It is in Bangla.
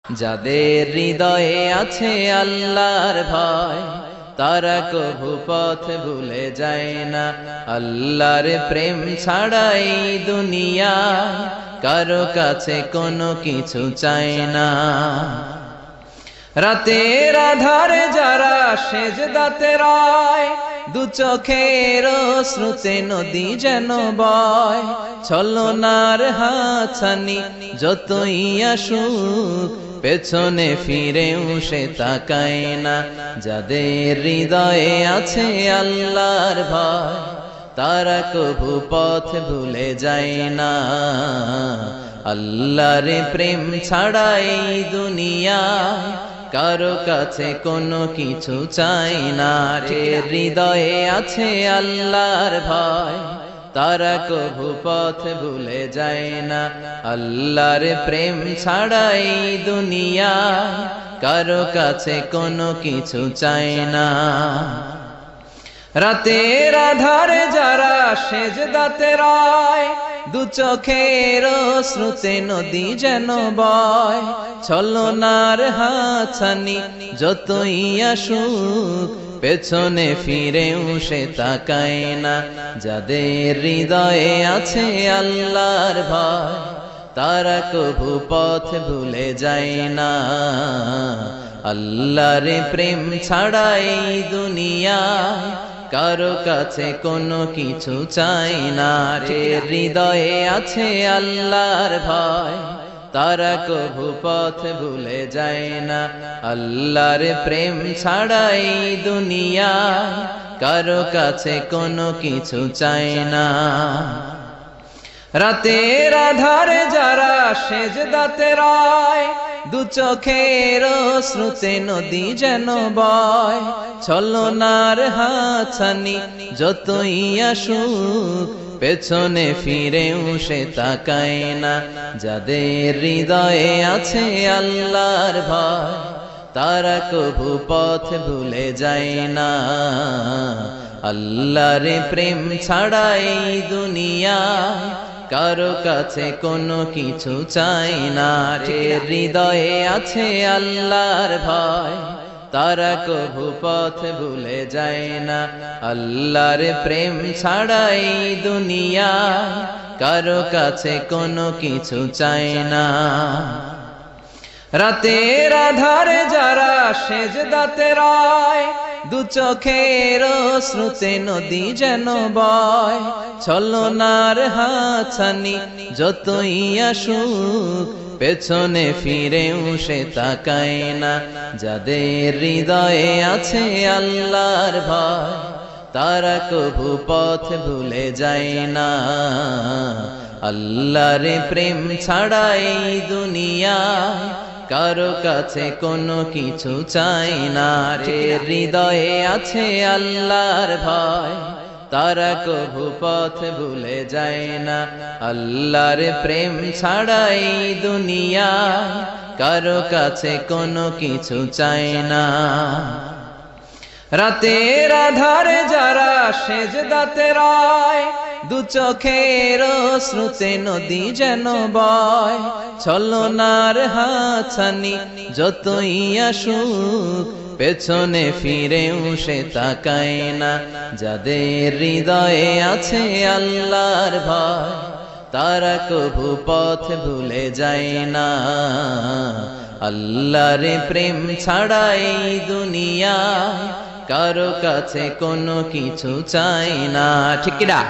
যাদের হৃদয়ে আছে আল্লাহর ভয় তারা কভু পথ ভুলে যায় না। আল্লাহর প্রেম ছাড়াই দুনিয়ায় কারো কাছে কোনো কিছু চায় না। রাতের আধারে যারা সেজদাতে রয়, দু চোখের শ্রুতে নদী যেন বয়। ছলনার হাতছানি যতই আসুক পেছনে ফিরেও সে তাকায় না। যাদের হৃদয়ে আছে আল্লাহর ভয় তারা কভু পথ ভুলে যায় না। আল্লাহর প্রেম ছাড়াই দুনিয়ায় কারো কাছে কোনো কিছু চাই না। হৃদয়ে আছে আল্লাহর ভয় তারা কভু পথ ভুলে যায় না। আল্লাহর প্রেম ছাড়াই দুনিয়ায় কারো কাছে কোনো কিছু চাই না। রাতের আধারে যারা সেজদাতে রয়, দু চোখের শ্রুতে নদী যেন বয়। ছলনার হাতছানি যতই আসুক পেছনে ফিরেও সে তাকায় না। যাদের হৃদয়ে আছে আল্লাহর ভয় তারা কভু পথ ভুলে যায় না। আল্লাহর প্রেম ছাড়াই দুনিয়ায় কারো কাছে কোনো কিছু চাই না। হৃদয়ে আছে আল্লাহর ভয় তারা কভু পথ ভুলে যায় না। আল্লাহর প্রেম ছাড়াই দুনিয়ায় কারো কাছে কোনো কিছু চাই না। রাতের আধারে যারা সেজদাতে রয়, দু চোখের শ্রুতে নদী যেন বয়। ছলনার হাতছানি যতই আসুক পেছনে ফিরেও সে তাকায় না। যাদের হৃদয়ে আছে আল্লাহর ভয় তারা কভু পথ ভুলে যায় না। আল্লাহর প্রেম ছাড়াই দুনিয়ায় কারো কাছে কোনো কিছু চাই না। হৃদয়ে আছে আল্লাহর ভয় তারা কভু পথ ভুলে যায় না। আল্লাহর প্রেম ছাড়াই দুনিয়ায় কারো কাছে কোনো কিছু চাই না। রাতের আধারে যারা সেজদাতে রয়, দু চোখের শ্রুতে নদী যেন বয়। ছলনার হাতছানি যতই আসুক পেছনে ফিরেও সে তাকায় না। যাদের হৃদয়ে আছে আল্লাহর ভয় তারা কভু পথ ভুলে যায় না। আল্লাহর প্রেম ছাড়াই দুনিয়ায় কারো কাছে কোনো কিছু চাই না। হৃদয়ে আছে আল্লাহর ভয় তারা কভু পথ ভুলে যায় না। আল্লাহর প্রেম ছাড়াই দুনিয়ায় কারো কাছে কোনো কিছু চাই না। রাতের আধারে যারা সেজদাতে রয়, দু চোখের শ্রুতে নদী যেন বয়। ছলনার হাতছানি যতই আসুক পেছনে ফিরেও সে তাকায় না। যাদের হৃদয়ে আছে আল্লাহর ভয় তারা কভু পথ ভুলে যায় না। আল্লাহর প্রেম ছাড়াই দুনিয়ায় কারো কাছে কোনো কিছু চাই না। ঠিক না?